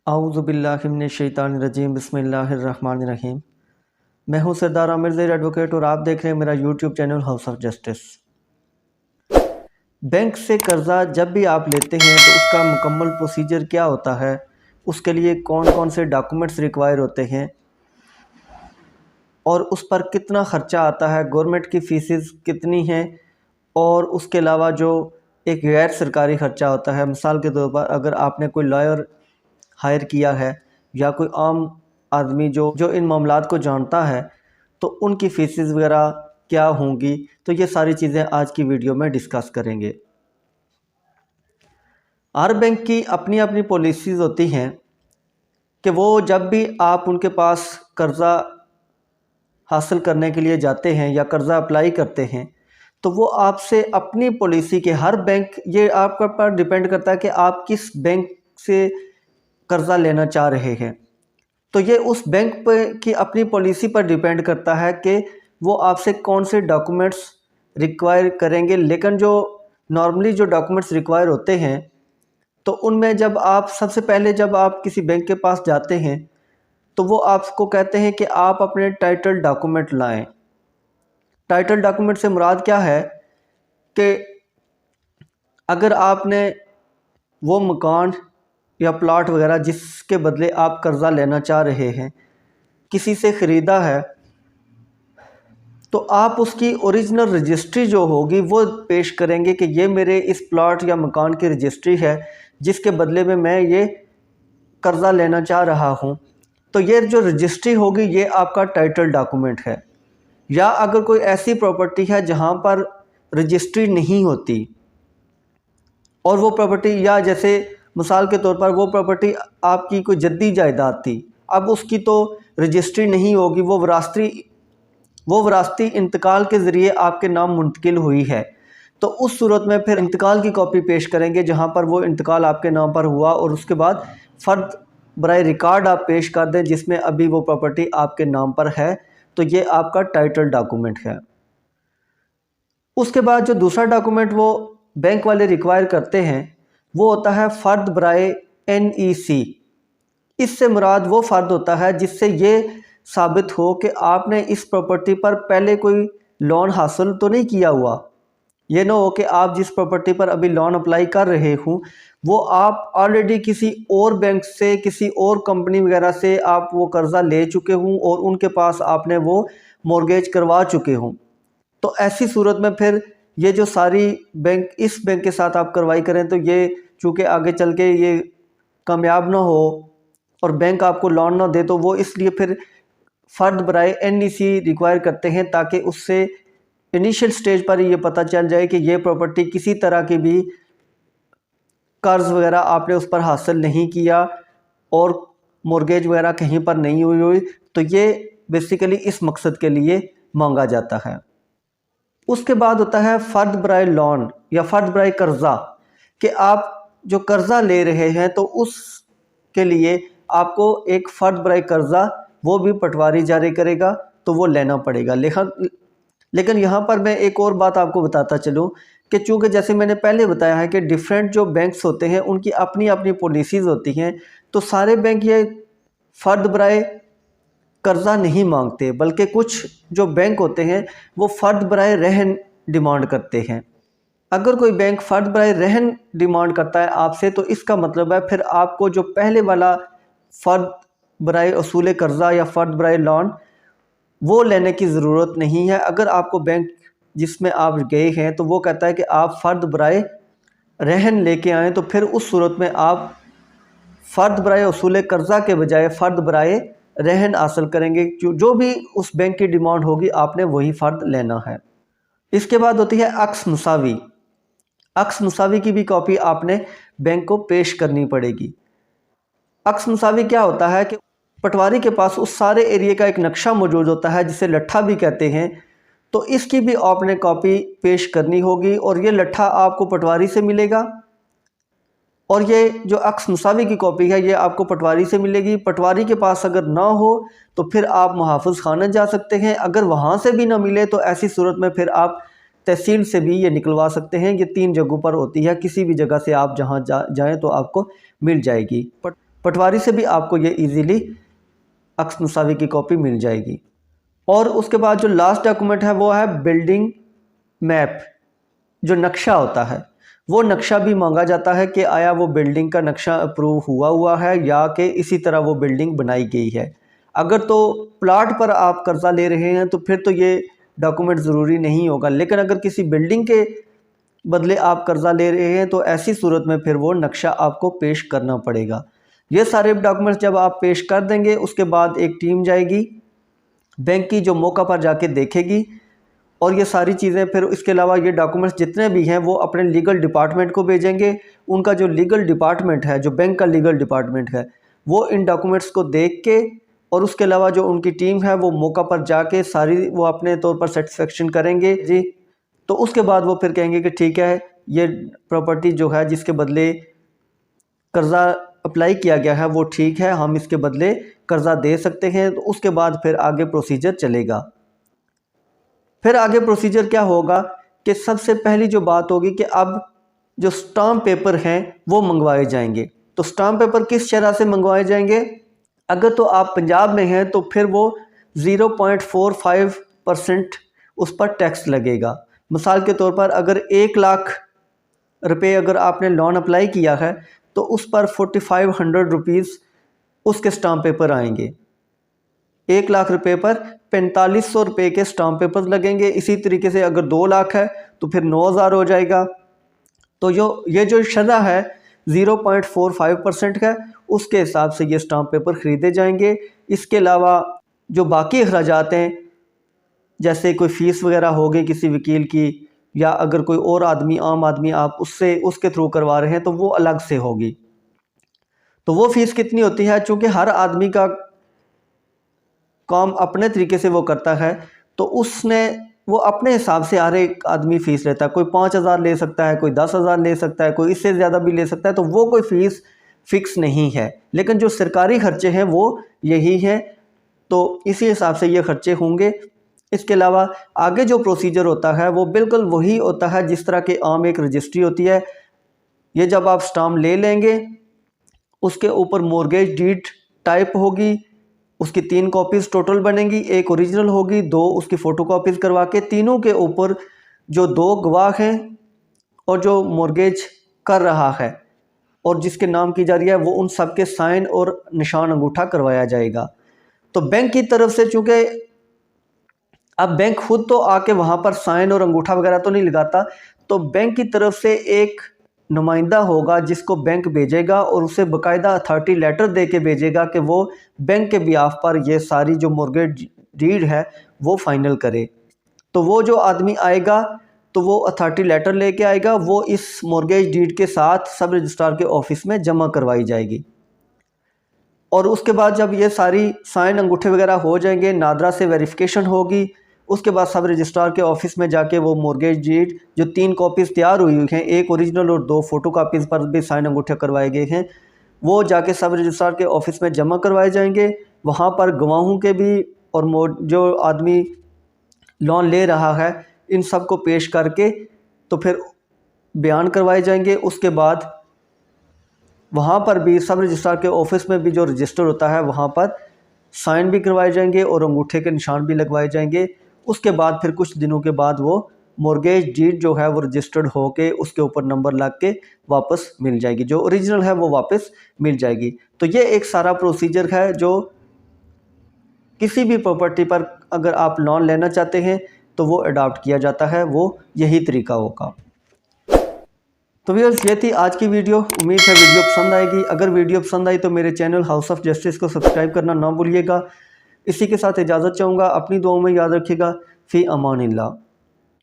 आऊज़ुबिल्लाहिमिनश्शैतानिर्रजीम बिस्मिल्लाहिर्रहमानिर्रहीम। मैं हूं सरदार आमिर ज़ैर एडवोकेट और आप देख रहे हैं मेरा YouTube channel house of justice. Bank से कर्ज़ा जब भी आप लेते हैं तो उसका मुकम्मल प्रोसीजर क्या होता है, उसके लिए कौन कौन से डॉक्यूमेंट्स रिक्वायर होते हैं और उस पर कितना ख़र्चा आता है, गवर्नमेंट की फ़ीसेस कितनी हैं और उसके अलावा जो एक गैर सरकारी ख़र्चा होता है। मिसाल के तौर पर अगर आपने कोई लॉयर हायर किया है या कोई आम आदमी जो इन मामलात को जानता है तो उनकी फ़ीसेस वगैरह क्या होंगी, तो ये सारी चीज़ें आज की वीडियो में डिस्कस करेंगे। हर बैंक की अपनी अपनी पॉलिसीज़ होती हैं कि वो जब भी आप उनके पास कर्ज़ा हासिल करने के लिए जाते हैं या कर्ज़ा अप्लाई करते हैं तो वो आपसे अपनी पॉलिसी के हर बैंक, ये आपके पर डिपेंड करता है कि आप किस बैंक से कर्ज़ा लेना चाह रहे हैं। तो ये उस बैंक पे की अपनी पॉलिसी पर डिपेंड करता है कि वो आपसे कौन से डॉक्यूमेंट्स रिक्वायर करेंगे। लेकिन जो नॉर्मली जो डॉक्यूमेंट्स रिक्वायर होते हैं तो उनमें जब आप सबसे पहले जब आप किसी बैंक के पास जाते हैं तो वो आपको कहते हैं कि आप अपने टाइटल डॉक्यूमेंट लाएं। टाइटल डॉक्यूमेंट से मुराद क्या है कि अगर आपने वो मकान या प्लॉट वगैरह जिसके बदले आप कर्ज़ा लेना चाह रहे हैं किसी से ख़रीदा है तो आप उसकी ओरिजिनल रजिस्ट्री जो होगी वो पेश करेंगे कि ये मेरे इस प्लॉट या मकान की रजिस्ट्री है जिसके बदले में मैं ये कर्ज़ा लेना चाह रहा हूँ। तो ये जो रजिस्ट्री होगी ये आपका टाइटल डॉक्यूमेंट है। या अगर कोई ऐसी प्रॉपर्टी है जहाँ पर रजिस्ट्री नहीं होती और वो प्रॉपर्टी, या जैसे मिसाल के तौर पर वो प्रॉपर्टी आपकी कोई जद्दी जायदाद थी, अब उसकी तो रजिस्ट्री नहीं होगी, वो विरासती इंतकाल के ज़रिए आपके नाम मुंतकिल हुई है, तो उस सूरत में फिर इंतकाल की कॉपी पेश करेंगे जहाँ पर वो इंतकाल आपके नाम पर हुआ और उसके बाद फ़र्द बराए रिकॉर्ड आप पेश कर दें जिसमें अभी वो प्रॉपर्टी आपके नाम पर है, तो ये आपका टाइटल डॉक्यूमेंट है। उसके बाद जो दूसरा डॉक्यूमेंट वो बैंक वाले रिक्वायर करते हैं वो होता है फ़र्द बराए NEC। इससे मुराद वो फ़र्द होता है जिससे ये साबित हो कि आपने इस प्रॉपर्टी पर पहले कोई लोन हासिल तो नहीं किया हुआ। ये ना हो कि आप जिस प्रॉपर्टी पर अभी लोन अप्लाई कर रहे हूँ वो आप ऑलरेडी किसी और बैंक से, किसी और कंपनी वगैरह से आप वो कर्ज़ा ले चुके हों और उनके पास आपने वो मॉर्गेज करवा चुके हों। तो ऐसी सूरत में फिर ये जो सारी बैंक इस बैंक के साथ आप कार्रवाई करें तो ये चूँकि आगे चल के ये कामयाब ना हो और बैंक आपको लोन ना दे, तो वो इसलिए फिर फ़र्द बराए NEC रिक्वायर करते हैं ताकि उससे इनिशियल स्टेज पर ये पता चल जाए कि ये प्रॉपर्टी किसी तरह की भी कर्ज़ वगैरह आपने उस पर हासिल नहीं किया और मॉर्गेज वगैरह कहीं पर नहीं हुई। तो ये बेसिकली इस मकसद के लिए मांगा जाता है। उसके बाद होता है फ़र्द बराए लोन या फ़र्द बराए कर्ज़ा, कि आप जो कर्ज़ा ले रहे हैं तो उसके लिए आपको एक फ़र्द बराए कर्ज़ा वो भी पटवारी जारी करेगा तो वो लेना पड़ेगा। लेकिन यहाँ पर मैं एक और बात आपको बताता चलूँ कि चूँकि जैसे मैंने पहले बताया है कि डिफरेंट जो बैंक्स होते हैं उनकी अपनी अपनी पॉलिसीज़ होती हैं, तो सारे बैंक ये फ़र्द बराए कर्ज़ा नहीं मांगते, बल्कि कुछ जो बैंक होते हैं वो फ़र्द बराए रहन डिमांड करते हैं। अगर कोई बैंक फ़र्द बराए रहन डिमांड करता है आपसे तो इसका मतलब है फिर आपको जो पहले वाला फ़र्द बराए उसूल कर्ज़ा या फ़र्द बराए लोन वो लेने की ज़रूरत नहीं है। अगर आपको बैंक जिसमें आप गए हैं तो वो कहता है कि आप फ़र्द बराए रहन लेके आएँ, तो फिर उस सूरत में आप फ़र्द बराए उसूल कर्ज़ा के बजाय फ़र्द बराए रहन हासिल करेंगे। जो भी उस बैंक की डिमांड होगी आपने वही फ़र्द लेना है। इसके बाद होती है अक्स मुसावी। अक्स मुसावी की भी कॉपी आपने बैंक को पेश करनी पड़ेगी। अक्स मुसावी क्या होता है कि पटवारी के पास उस सारे एरिया का एक नक्शा मौजूद होता है जिसे लट्ठा भी कहते हैं, तो इसकी भी आपने कॉपी पेश करनी होगी और ये लट्ठा आपको पटवारी से मिलेगा और ये जो अक्स मुसावी की कॉपी है ये आपको पटवारी से मिलेगी। पटवारी के पास अगर ना हो तो फिर आप मुहाफ़िज़ खाना जा सकते हैं। अगर वहाँ से भी ना मिले तो ऐसी सूरत में फिर आप तहसील से भी ये निकलवा सकते हैं। ये 3 जगहों पर होती है, किसी भी जगह से आप जहाँ जाएँ तो आपको मिल जाएगी। पटवारी से भी आपको ये ईज़िली अक्स मुसावी की कॉपी मिल जाएगी। और उसके बाद जो लास्ट डॉक्यूमेंट है वो है बिल्डिंग मैप, जो नक्शा होता है वो नक्शा भी मांगा जाता है कि आया वो बिल्डिंग का नक्शा अप्रूव हुआ है या कि इसी तरह वो बिल्डिंग बनाई गई है। अगर तो प्लाट पर आप कर्ज़ा ले रहे हैं तो फिर तो ये डॉक्यूमेंट ज़रूरी नहीं होगा, लेकिन अगर किसी बिल्डिंग के बदले आप कर्ज़ा ले रहे हैं तो ऐसी सूरत में फिर वो नक्शा आपको पेश करना पड़ेगा। ये सारे डॉक्यूमेंट्स जब आप पेश कर देंगे उसके बाद एक टीम जाएगी बैंक की, जो मौका पर जाके देखेगी और ये सारी चीज़ें फिर इसके अलावा ये डॉक्यूमेंट्स जितने भी हैं वो अपने लीगल डिपार्टमेंट को भेजेंगे। उनका जो लीगल डिपार्टमेंट है, जो बैंक का लीगल डिपार्टमेंट है, वो इन डॉक्यूमेंट्स को देख के और उसके अलावा जो उनकी टीम है वो मौका पर जाके सारी वो अपने तौर पर सेटिस्फेक्शन करेंगे जी। तो उसके बाद वो फिर कहेंगे कि ठीक है, ये प्रॉपर्टी जो है जिसके बदले कर्ज़ा अप्लाई किया गया है वो ठीक है, हम इसके बदले कर्ज़ा दे सकते हैं। तो उसके बाद फिर आगे प्रोसीजर चलेगा। फिर आगे प्रोसीजर क्या होगा कि सबसे पहली जो बात होगी कि अब जो स्टाम्प पेपर हैं वो मंगवाए जाएंगे। तो स्टाम्प पेपर किस तरह से मंगवाए जाएंगे? अगर तो आप पंजाब में हैं तो फिर वो 0.45% उस पर टैक्स लगेगा। मिसाल के तौर पर अगर 1 लाख रुपए अगर आपने लोन अप्लाई किया है तो उस पर 4500 रुपीज़ उसके स्टाम्प पेपर आएंगे। 1 लाख रुपए पर 4500 रुपये के स्टाम्प पेपर लगेंगे। इसी तरीके से अगर 2 लाख है तो फिर 9000 हो जाएगा। तो ये जो शरह है 0.45% है, उसके हिसाब से ये स्टाम्प पेपर ख़रीदे जाएंगे। इसके अलावा जो बाकी अखराजात हैं, जैसे कोई फ़ीस वगैरह होगी किसी वकील की, या अगर कोई और आदमी आम आदमी आप उसके थ्रू करवा रहे हैं तो वो अलग से होगी। तो वो फ़ीस कितनी होती है? चूँकि हर आदमी का काम अपने तरीके से वो करता है तो वो अपने हिसाब से हर एक आदमी फ़ीस लेता है। कोई 5000 ले सकता है, कोई 10,000 ले सकता है, कोई इससे ज़्यादा भी ले सकता है। तो वो कोई फ़ीस फ़िक्स नहीं है, लेकिन जो सरकारी ख़र्चे हैं वो यही हैं। तो इसी हिसाब से ये ख़र्चे होंगे। इसके अलावा आगे जो प्रोसीजर होता है वो बिल्कुल वही होता है जिस तरह के आम एक रजिस्ट्री होती है। ये जब आप स्टाम्प ले लेंगे उसके ऊपर मॉर्गेज डीड टाइप होगी, उसकी 3 कॉपीज़ टोटल बनेंगी, 1 ओरिजिनल होगी, 2 उसकी फ़ोटो कॉपीज़ करवा के तीनों के ऊपर जो 2 गवाह हैं और जो मॉर्गेज कर रहा है और जिसके नाम की जा रही है वो उन सब के साइन और निशान अंगूठा करवाया जाएगा। तो बैंक की तरफ से, चूँकि अब बैंक खुद तो आके वहाँ पर साइन और अंगूठा वगैरह तो नहीं लगाता, तो बैंक की तरफ से एक नुमाइंदा होगा जिसको बैंक भेजेगा और उसे बाकायदा अथॉरिटी लेटर दे के भेजेगा कि वो बैंक के बिहाफ पर ये सारी जो मॉर्गेज डीड है वो फाइनल करे। तो वो जो आदमी आएगा तो वो अथॉरिटी लेटर लेके आएगा, वो इस मॉर्गेज डीड के साथ सब रजिस्ट्रार के ऑफिस में जमा करवाई जाएगी। और उसके बाद जब ये सारी साइन अंगूठे वगैरह हो जाएंगे, नादरा से वेरिफिकेशन होगी, उसके बाद सब रजिस्ट्रार के ऑफिस में जाके वो मॉर्गेज डीड जो 3 कॉपीज़ तैयार हुई हैं, 1 ओरिजिनल और 2 फ़ोटो कापीज़ पर भी साइन अंगूठे करवाए गए हैं, वो जाके सब रजिस्ट्रार के ऑफिस में जमा करवाए जाएंगे। वहाँ पर गवाहों के भी और जो आदमी लोन ले रहा है इन सब को पेश करके तो फिर बयान करवाए जाएंगे। उसके बाद वहाँ पर भी सब रजिस्ट्रार के ऑफिस में भी जो रजिस्टर होता है वहाँ पर साइन भी करवाए जाएंगे और अंगूठे के निशान भी लगवाए जाएंगे। उसके बाद फिर कुछ दिनों के बाद वो मॉर्गेज डीड जो है वो रजिस्टर्ड होके उसके ऊपर नंबर लग के वापस मिल जाएगी, जो ओरिजिनल है वो वापस मिल जाएगी। तो ये एक सारा प्रोसीजर है जो किसी भी प्रॉपर्टी पर अगर आप लोन लेना चाहते हैं तो वो अडॉप्ट किया जाता है, वो यही तरीका होगा। तो व्यूअर्स, ये थी आज की वीडियो। उम्मीद है वीडियो पसंद आएगी। अगर वीडियो पसंद आई तो मेरे चैनल हाउस ऑफ जस्टिस को सब्सक्राइब करना ना भूलिएगा। इसी के साथ इजाज़त चाहूँगा। अपनी दुआओं में याद रखिएगा। फ़ी अमानिल्लाह।